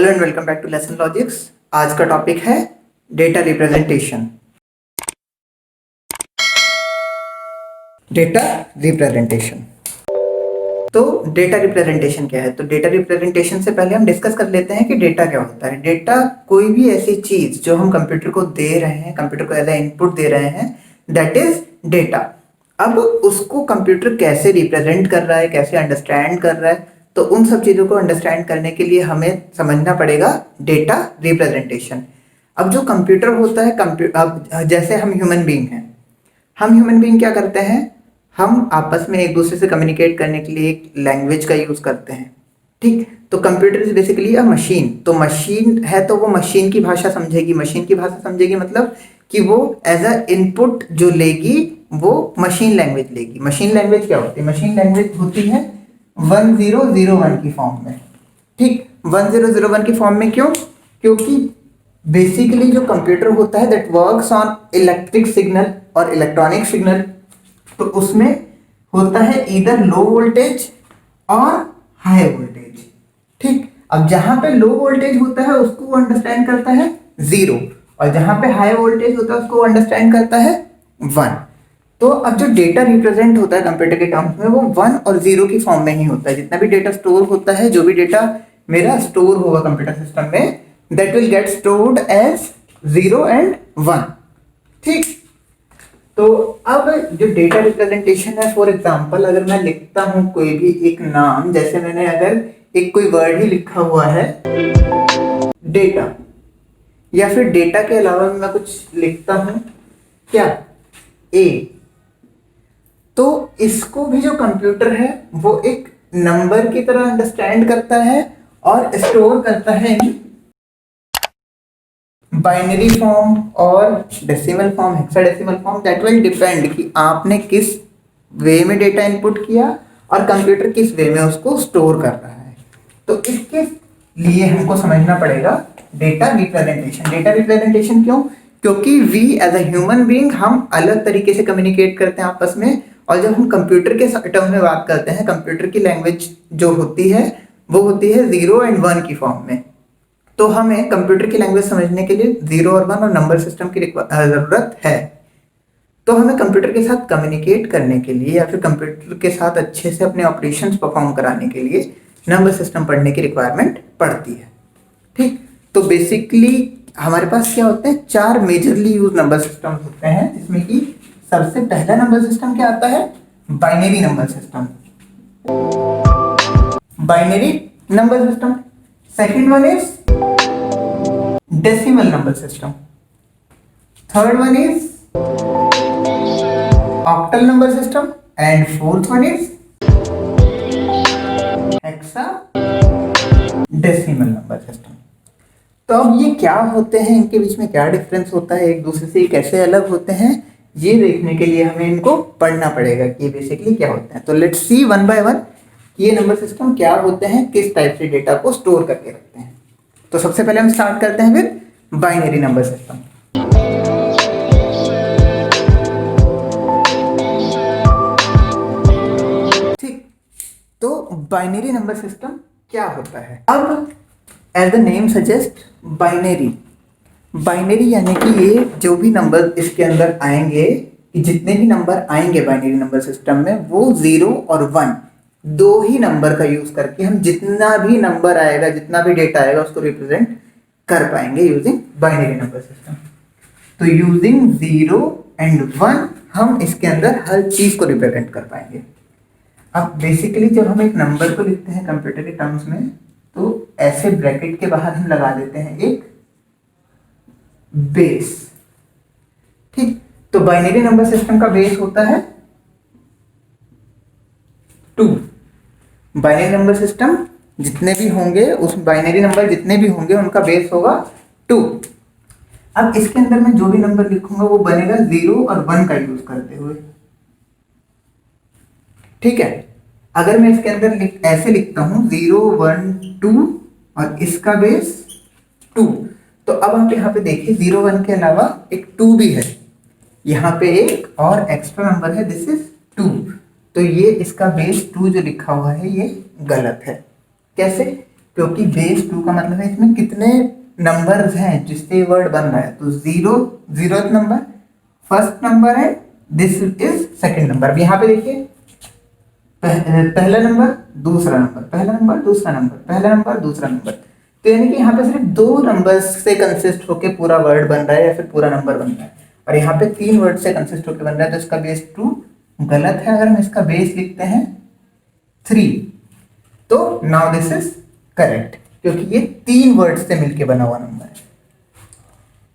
Hello and welcome back to lesson logics. आज का topic है डेटा रिप्रेजेंटेशन। डेटा रिप्रेजेंटेशन तो डेटा रिप्रेजेंटेशन क्या है? तो डेटा रिप्रेजेंटेशन से पहले हम डिस्कस कर लेते हैं कि डेटा क्या होता है। डेटा कोई भी ऐसी चीज जो हम कंप्यूटर को दे रहे हैं, कंप्यूटर को एज ए इनपुट दे रहे हैं, दैट इज डेटा। अब उसको कंप्यूटर कैसे रिप्रेजेंट कर रहा है, कैसे अंडरस्टैंड कर रहा है, तो उन सब चीज़ों को अंडरस्टैंड करने के लिए हमें समझना पड़ेगा डेटा रिप्रेजेंटेशन। अब जो कंप्यूटर होता है, अब जैसे हम ह्यूमन बीइंग हैं, हम ह्यूमन बीइंग क्या करते हैं, हम आपस में एक दूसरे से कम्युनिकेट करने के लिए एक लैंग्वेज का यूज़ करते हैं। ठीक, तो computer is basically a machine. तो मशीन है तो वो मशीन की भाषा समझेगी। मशीन की भाषा समझेगी मतलब कि वो एज अ इनपुट जो लेगी वो मशीन लैंग्वेज लेगी। मशीन लैंग्वेज क्या होती है? मशीन लैंग्वेज होती है 1001 की फॉर्म में। ठीक, 1001 की फॉर्म में क्यों? क्योंकि बेसिकली जो कंप्यूटर होता है that works on electric signal और इलेक्ट्रॉनिक सिग्नल। तो उसमें होता है इधर लो वोल्टेज और हाई वोल्टेज। ठीक, अब जहां पे लो वोल्टेज होता है उसको अंडरस्टैंड करता है 0, और जहां पे हाई वोल्टेज होता है उसको अंडरस्टैंड करता है 1। तो अब जो डेटा रिप्रेजेंट होता है कंप्यूटर के टर्म्स में वो 1 और 0 की फॉर्म में ही होता है। जितना भी डेटा स्टोर होता है, जो भी डेटा मेरा स्टोर होगा कंप्यूटर सिस्टम में, that will get stored as 0 and 1। ठीक, तो अब जो डेटा रिप्रेजेंटेशन है, फॉर एग्जांपल अगर मैं लिखता हूं कोई भी एक नाम, जैसे मैंने अगर एक कोई वर्ड ही लिखा हुआ है डेटा, या फिर डेटा के अलावा मैं कुछ लिखता हूं क्या, ए, तो इसको भी जो कंप्यूटर है वो एक नंबर की तरह अंडरस्टैंड करता है और स्टोर करता है इन बाइनरी फॉर्म और decimal form, hexadecimal form. That will depend कि आपने किस वे में डेटा इनपुट किया और कंप्यूटर किस वे में उसको स्टोर कर रहा है। तो इसके लिए हमको समझना पड़ेगा डेटा रिप्रेजेंटेशन। डेटा रिप्रेजेंटेशन क्यों? क्योंकि we as a human being हम अलग तरीके से कम्युनिकेट करते हैं आपस में, और जब हम कंप्यूटर के टर्म में बात करते हैं, कंप्यूटर की लैंग्वेज जो होती है वो होती है 0 एंड 1 की फॉर्म में। तो हमें कंप्यूटर की लैंग्वेज समझने के लिए 0 और 1 और नंबर सिस्टम की जरूरत है। तो हमें कंप्यूटर के साथ कम्युनिकेट करने के लिए या फिर कंप्यूटर के साथ अच्छे से अपने ऑपरेशंस परफॉर्म कराने के लिए नंबर सिस्टम पढ़ने की रिक्वायरमेंट पड़ती है। ठीक, तो बेसिकली हमारे पास क्या होते हैं, 4 मेजरली यूज नंबर सिस्टम होते हैं, जिसमें कि सबसे पहला नंबर सिस्टम क्या आता है, binary number system. Binary number system. Second one is decimal number system. Third one is octal number system and fourth one is hexa decimal number system. तो अब ये क्या होते हैं, इनके बीच में क्या डिफरेंस होता है, एक दूसरे से कैसे अलग होते हैं, ये देखने के लिए हमें इनको पढ़ना पड़ेगा कि ये बेसिकली क्या होते हैं। तो let's see one by one ये नंबर सिस्टम क्या होते हैं, किस टाइप से डेटा को स्टोर करके रखते हैं। तो सबसे पहले हम स्टार्ट करते हैं विद बाइनरी नंबर सिस्टम। ठीक, तो बाइनरी नंबर सिस्टम क्या होता है? अब as the name suggest, binary. Binary यानी कि ये जो भी नंबर इसके अंदर आएंगे, जितने भी नंबर आएंगे बाइनरी नंबर सिस्टम में, वो 0 और 1 दो ही नंबर का यूज करके हम जितना भी नंबर आएगा, जितना भी डेटा आएगा, उसको रिप्रेजेंट कर पाएंगे यूजिंग बाइनरी नंबर सिस्टम। तो यूजिंग 0 एंड 1 हम इसके अंदर हर चीज को रिप्रेजेंट कर पाएंगे। अब बेसिकली जब हम एक नंबर को लिखते हैं कंप्यूटर के टर्म्स में, तो ऐसे ब्रैकेट के बाहर हम लगा देते हैं एक बेस। ठीक, तो बाइनरी नंबर सिस्टम का बेस होता है 2। बाइनरी नंबर सिस्टम जितने भी होंगे, उस बाइनरी नंबर जितने भी होंगे उनका बेस होगा 2। अब इसके अंदर मैं जो भी नंबर लिखूंगा वो बनेगा 0 और 1 का यूज करते हुए। ठीक है, अगर मैं इसके अंदर ऐसे लिखता हूं 0 1 2 और इसका बेस 2, तो अब आप यहाँ पे देखिए 0 1 के अलावा एक 2 भी है, यहाँ पे एक और एक्स्ट्रा नंबर है, दिस इज 2। तो ये इसका बेस 2 जो लिखा हुआ है ये गलत है। कैसे? क्योंकि बेस 2 का मतलब है इसमें कितने नंबर्स हैं जिससे वर्ड बन रहा है। तो 0th नंबर, फर्स्ट नंबर है, दिस इज सेकंड नंबर। अब यहाँ पे देखिए पहला नंबर दूसरा नंबर, पहला नंबर दूसरा नंबर, पहला नंबर दूसरा नंबर। तो यानी कि यहाँ पे सिर्फ 2 नंबर्स से कंसिस्ट होके पूरा वर्ड बन रहा है या फिर पूरा नंबर बन रहा है, और यहाँ पे 3 वर्ड से कंसिस्ट होके बन रहा है। तो इसका बेस 2 गलत है। अगर हम इसका बेस लिखते हैं 3 तो नाउ दिस इज करेक्ट, क्योंकि ये 3 वर्ड से मिलके बना हुआ नंबर है।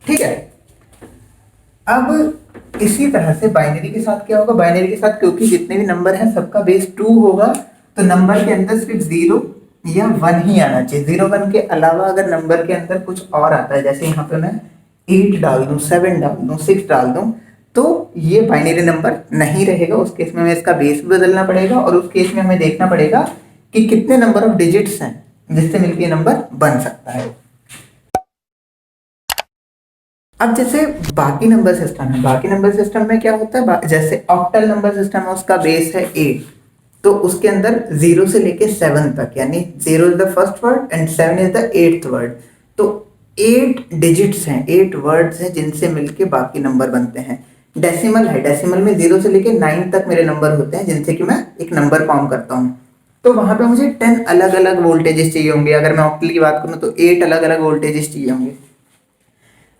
ठीक है, अब इसी तरह से बाइनरी के साथ क्या होगा? बाइनरी के साथ क्योंकि जितने भी नंबर हैं सबका बेस 2 होगा, तो नंबर के अंदर सिर्फ 0 या 1 ही आना चाहिए। 0 1 के अलावा अगर नंबर के अंदर कुछ और आता है, जैसे यहाँ पे मैं 8 डाल दूं, 7 डाल दूं, 6 डाल दूं, तो ये बाइनरी नंबर नहीं रहेगा। उस केस में हमें इसका बेस भी बदलना पड़ेगा, और उस केस में हमें देखना पड़ेगा कि कितने नंबर ऑफ डिजिट्स हैं जिससे मिलकर नंबर बन सकता है। अब जैसे बाकी नंबर सिस्टम है, बाकी नंबर सिस्टम में क्या होता है, जैसे ऑक्टल नंबर सिस्टम है, उसका बेस है 8, तो उसके अंदर 0 से लेके 7 तक, यानी 0 is the first word and 7 is the 8th word. तो 8 डिजिट्स हैं, 8 वर्ड्स हैं जिनसे मिलके बाकी नंबर बनते हैं। डेसिमल है, डेसिमल में 0 से लेके 9 तक मेरे नंबर होते हैं जिनसे कि मैं एक नंबर फॉर्म करता हूँ। तो वहां पे मुझे 10 अलग अलग वोल्टेजेस चाहिए होंगे। अगर मैं ऑक्टल की बात करूँ तो 8 अलग अलग वोल्टेजेस चाहिए होंगे।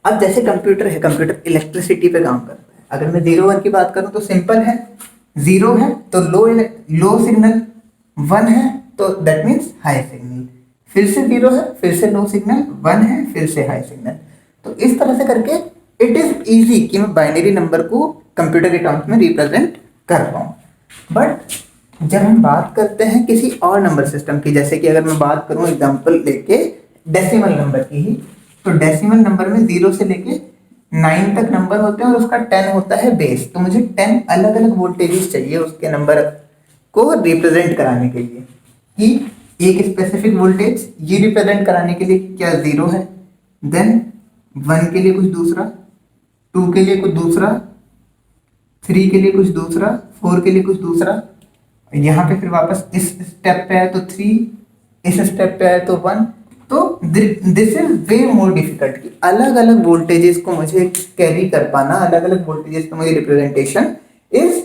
अब जैसे कंप्यूटर है, कंप्यूटर इलेक्ट्रिसिटी पे काम करता है। अगर मैं 0 1 की बात करूं तो सिंपल है, 0 है तो लो सिग्नल, 1 है तो दैट मीन्स हाई सिग्नल, फिर से 0 है, फिर से लो सिग्नल, 1 है, फिर से हाई सिग्नल। तो इस तरह से करके इट इज इजी कि मैं बाइनरी नंबर को कंप्यूटर के टर्म्स में रिप्रेजेंट कर पाऊँ। बट जब हम बात करते हैं किसी और नंबर सिस्टम की, जैसे कि अगर मैं बात करूं एग्जांपल लेके डेसिमल नंबर की ही, तो डेसिमल नंबर में 0 से लेके 9 तक नंबर होते हैं और उसका 10 होता है बेस। तो मुझे 10 अलग अलग वोल्टेजेस चाहिए उसके नंबर को रिप्रेजेंट कराने के लिए, कि एक स्पेसिफिक वोल्टेज ये रिप्रेजेंट कराने के लिए क्या 0 है, देन 1 के लिए कुछ दूसरा, 2 के लिए कुछ दूसरा, 3 के लिए कुछ दूसरा, 4 के लिए कुछ दूसरा, यहाँ पे फिर वापस इस स्टेप पे आए तो 3, इस स्टेप पे आए तो 1। तो this is way more difficult कि अलग अलग वोल्टेजेस को मुझे कैरी कर पाना, अलग अलग वोल्टेजेस को मुझे representation is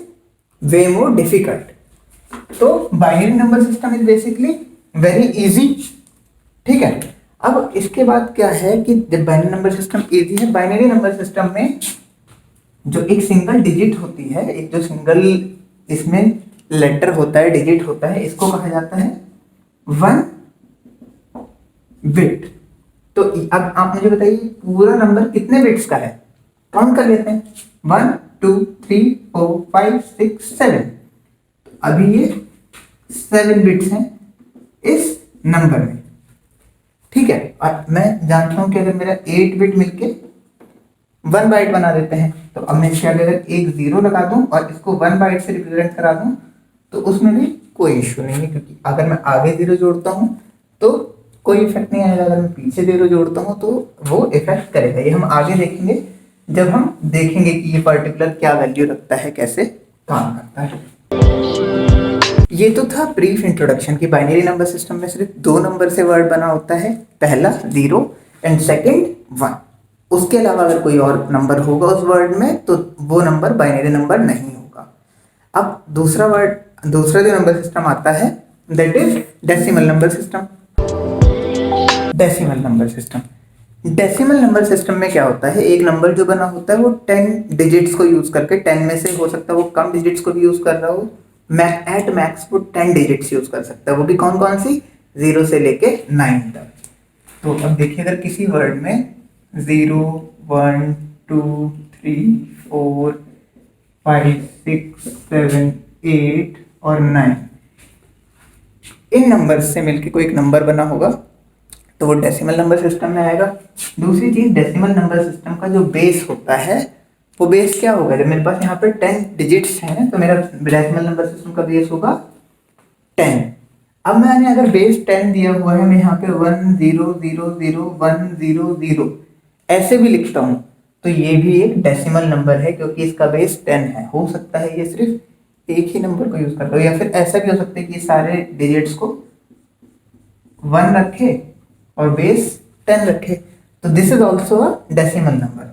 way more difficult. तो binary number system is basically very easy. ठीक है, अब इसके बाद क्या है कि जब बाइनरी नंबर सिस्टम इजी है, बाइनरी नंबर सिस्टम में जो एक सिंगल डिजिट होती है, एक जो सिंगल इसमें लेटर होता है, डिजिट होता है, इसको कहा जाता है 1 बिट। तो अब आप मुझे बताइए पूरा नंबर कितने बिट्स का है, काउंट कर लेते हैं, 1 2 3 4 5 6 7। अभी ये 7 बिट्स हैं इस नंबर में। ठीक है, और मैं जानता हूं कि अगर मेरा 8 बिट मिलके 1 बाइट बना देते हैं, तो अब मैं इसके आगे अगर एक 0 लगा दूं और इसको 1 बाइट से रिप्रेजेंट करा दूं तो उसमें भी कोई इश्यू नहीं है, क्योंकि अगर मैं आगे 0 जोड़ता हूं तो कोई इफेक्ट नहीं आएगा, अगर मैं पीछे 0 जोड़ता हूं तो वो इफेक्ट करेगा। ये हम आगे देखेंगे जब हम देखेंगे कि ये पर्टिकुलर क्या वैल्यू रखता है, कैसे काम करता है। ये तो था ब्रीफ इंट्रोडक्शन कि बाइनरी नंबर सिस्टम में सिर्फ 2 नंबर से वर्ड बना होता है, पहला 0 एंड सेकंड 1। उसके अलावा अगर कोई और नंबर होगा उस वर्ड में तो वो नंबर बाइनरी नंबर नहीं होगा। अब दूसरा जो नंबर सिस्टम आता है that is decimal number system. Decimal number system, decimal number system में क्या होता है, एक नंबर जो बना होता है वो 10 डिजिट्स को यूज करके, 10 में से हो सकता है वो कम डिजिट्स को भी यूज कर रहा हो, एट मैक्स वो 10 डिजिट्स यूज कर सकता है, वो भी कौन कौन सी, 0 से लेके 9 तक। तो अब देखिए अगर किसी वर्ड में 0 1 2 3 4 5 6 7 8 और 9 इन नंबर से मिलके कोई एक नंबर बना होगा तो वो डेसिमल नंबर सिस्टम में आएगा। दूसरी चीज, डेसिमल नंबर सिस्टम का जो बेस होता है वो बेस क्या होगा, जब मेरे पास यहाँ पे 10 डिजिट्स हैं तो मेरा डेसिमल नंबर सिस्टम का बेस होगा 10। अब मैंने अगर बेस 10 दिया हुआ है, मैं यहाँ पे 1 0 0 0 1 0 0 ऐसे भी लिखता हूँ तो ये भी एक डेसिमल नंबर है, क्योंकि इसका बेस 10 है। हो सकता है ये सिर्फ एक ही नंबर को यूज करता हो, या फिर ऐसा भी हो सकता है कि सारे डिजिट्स को 1 रखे और बेस 10 रखे, तो this is also a decimal number.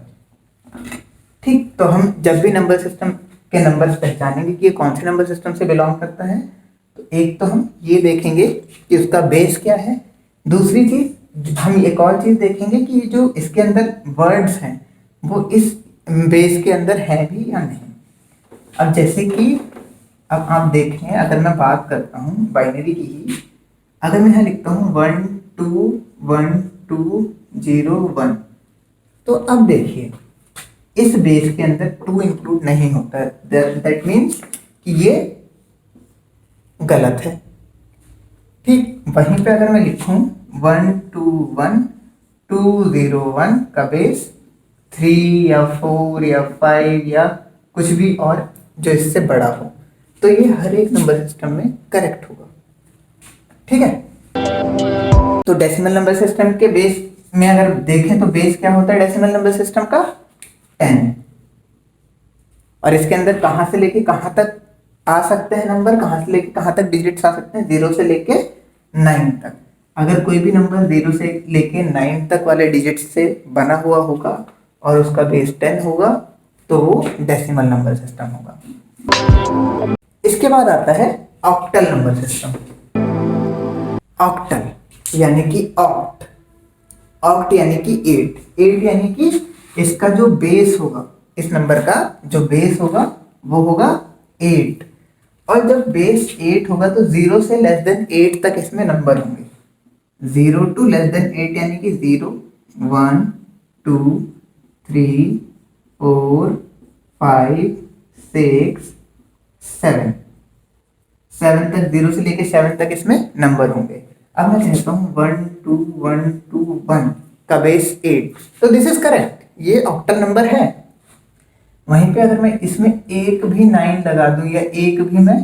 ठीक, तो हम जब भी नंबर सिस्टम के नंबर्स पहचानेंगे कि ये कौन से नंबर सिस्टम से बिलोंग करता है, तो एक तो हम ये देखेंगे कि उसका बेस क्या है। दूसरी चीज हम एक और चीज देखेंगे कि जो इसके अंदर वर्ड्स हैं वो इस बेस के अंदर है भी या नहीं। अब जैसे कि अब आप देखें, अगर मैं बात करता हूँ बाइनरी की ही, अगर मैं यहाँ लिखता हूँ 1 2 1 2 0 1, तो अब देखिए इस बेस के अंदर 2 इंक्लूड नहीं होता है, दैट मीन्स कि ये गलत है। ठीक, वहीं पे अगर मैं लिखूं 1 2 1 2 0 1 का बेस 3 या 4 या 5 या कुछ भी और जो इससे बड़ा हो, तो ये हर एक नंबर सिस्टम में करेक्ट होगा। ठीक है, तो डेसिमल नंबर सिस्टम के बेस में अगर देखें तो बेस क्या होता है डेसिमल नंबर सिस्टम का? 10। और इसके अंदर कहां से लेके कहां तक आ सकते हैं नंबर, कहां से लेके कहां तक डिजिट्स आ सकते हैं? 0 से लेके 9 तक। अगर कोई भी नंबर 0 से लेके 9 तक वाले डिजिट से बना हुआ होगा और उसका बेस 10 होगा तो वो डेसिमल नंबर सिस्टम होगा। इसके बाद आता है ऑक्टल नंबर सिस्टम। ऑक्टल यानी कि ऑक्ट, ऑक्ट यानी कि 8, 8 यानी कि इसका जो बेस होगा, इस नंबर का जो बेस होगा वो होगा 8। और जब बेस 8 होगा तो 0 से लेस देन 8 तक इसमें नंबर होंगे। 0 टू लेस देन 8 यानी कि 0 1 2 3 4 5 6 7, 7 तक, 0 से लेके 7 तक इसमें नंबर होंगे। अब मैं कहता हूँ 1 2 1 2 1 का बेस 8, तो दिस इज करेक्ट, ये ऑक्टल नंबर है। वहीं पे अगर मैं इसमें एक भी 9 लगा दूं या एक भी मैं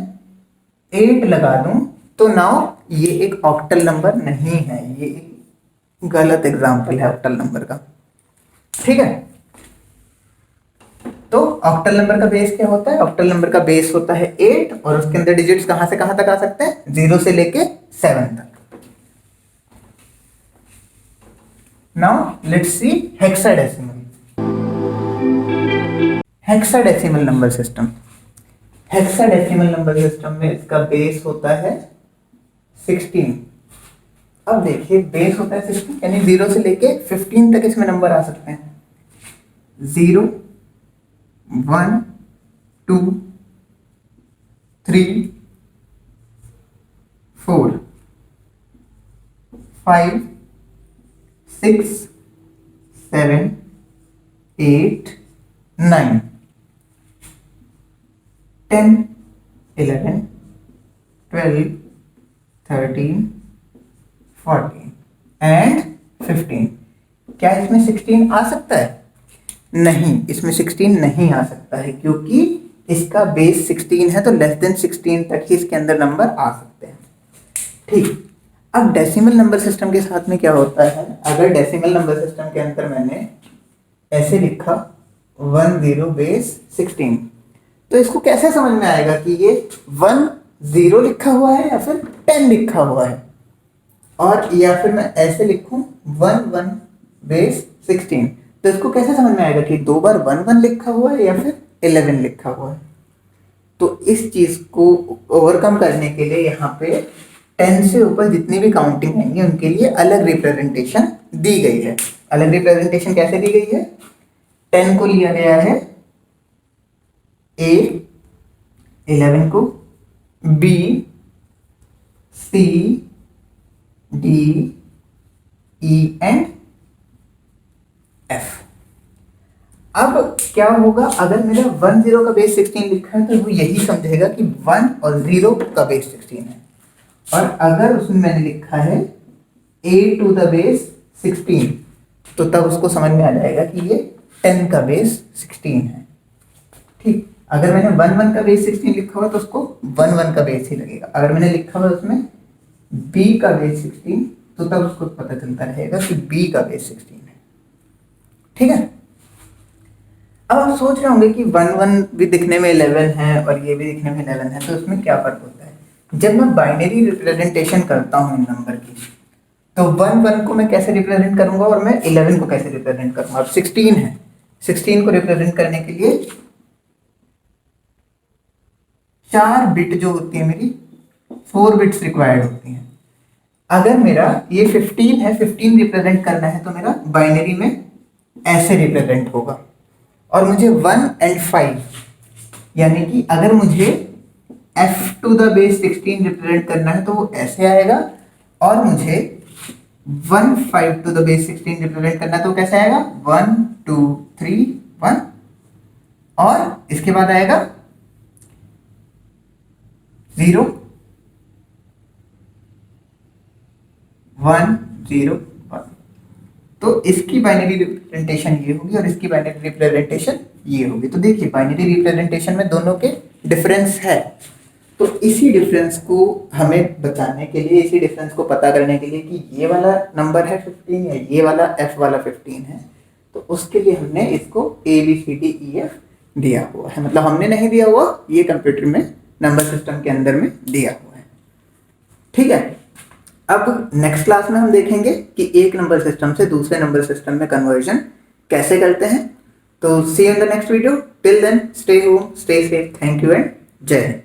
8 लगा दूं तो नाउ ये एक ऑक्टल नंबर नहीं है, ये एक गलत एग्जाम्पल है ऑक्टल नंबर का। ठीक है, तो ऑक्टल नंबर का बेस क्या होता है? ऑक्टल नंबर का बेस होता है 8 और उसके अंदर डिजिट्स कहां से कहां तक आ सकते हैं? 0 से लेके 7 तक। Now let's see hexadecimal. Hexadecimal number system. Hexadecimal number system में इसका बेस होता है 16। अब देखिए बेस होता है 16 यानी 0 से लेके 15 तक इसमें नंबर आ सकते हैं। 0 1 2 3 4 5 6 7 8 9 10 11 12 13 14 एंड 15। क्या इसमें 16 आ सकता है? नहीं, इसमें 16 नहीं आ सकता है क्योंकि इसका बेस 16 है, तो लेस देन 16 तक ही इसके अंदर नंबर आ सकते हैं। ठीक, अब डेसिमल नंबर सिस्टम के साथ में क्या होता है? अगर डेसिमल नंबर सिस्टम के अंदर मैंने ऐसे लिखा 10 बेस 16, तो इसको कैसे समझ में आएगा कि ये 10 लिखा हुआ है या फिर 10 लिखा हुआ है? और या फिर मैं ऐसे लिखूं 11 बेस 16, तो इसको कैसे समझ में आएगा कि 2 बार 11 लिखा हुआ है या फिर 11 लिखा हुआ है? तो इस चीज को ओवरकम करने के लिए यहाँ पे 10 से ऊपर जितनी भी काउंटिंग आएंगी उनके लिए अलग रिप्रेजेंटेशन दी गई है। अलग रिप्रेजेंटेशन कैसे दी गई है? 10 को लिया गया है A, 11 को B, C, D, E and F। अब क्या होगा? अगर मेरा 10 का बेस 16 लिखा है तो वो यही समझेगा कि 1 और 0 का बेस 16 है। और अगर उसमें मैंने लिखा है A टू द बेस 16, तो तब उसको समझ में आ जाएगा कि ये 10 का बेस 16 है। ठीक, अगर मैंने 1 का बेस 16 लिखा हुआ तो उसको 1 का बेस ही लगेगा। अगर मैंने लिखा हुआ उसमें B का बेस 16, तो तब उसको पता चलता रहेगा कि B का बेस 16 है। ठीक है, अब आप सोच रहे होंगे कि 1 भी दिखने में 11 है और ये भी दिखने में 11 है, तो उसमें क्या फर्क होता है? जब मैं बाइनरी रिप्रेजेंटेशन करता हूँ इन नंबर की, तो 1 को मैं कैसे रिप्रेजेंट करूंगा और मैं 11 को कैसे रिप्रेजेंट करूंगा। अब 16 है, 16 को रिप्रेजेंट करने के लिए 4 बिट जो होती है मेरी 4 बिट्स रिक्वायर्ड होती हैं। अगर मेरा ये 15 है, 15 रिप्रेजेंट करना है तो मेरा बाइनरी में ऐसे रिप्रेजेंट होगा। और मुझे 1 and 5 यानी कि अगर मुझे f to the base 16 represent करना है तो वो ऐसे आएगा, और मुझे 1 5 to the base 16 रिप्रेजेंट करना है तो कैसे आएगा 1 2 3 1, और इसके बाद आएगा 0 1 0 1। तो इसकी बाइनरी रिप्रेजेंटेशन ये होगी और इसकी बाइनरी रिप्रेजेंटेशन ये होगी। तो देखिए बाइनरी रिप्रेजेंटेशन में दोनों के डिफरेंस है। तो इसी डिफरेंस को हमें बताने के लिए, इसी डिफरेंस को पता करने के लिए कि ये वाला नंबर है 15 या ये वाला f वाला 15 है, तो उसके लिए हमने इसको ABCDEF दिया हुआ है। मतलब हमने नहीं दिया हुआ, ये कंप्यूटर में नंबर सिस्टम के अंदर में दिया हुआ है। ठीक है, अब नेक्स्ट क्लास में हम देखेंगे कि एक नंबर सिस्टम से दूसरे नंबर सिस्टम में कन्वर्जन कैसे करते हैं। तो see you in the next video. Till then stay home, stay safe, thank you and जय हिंद।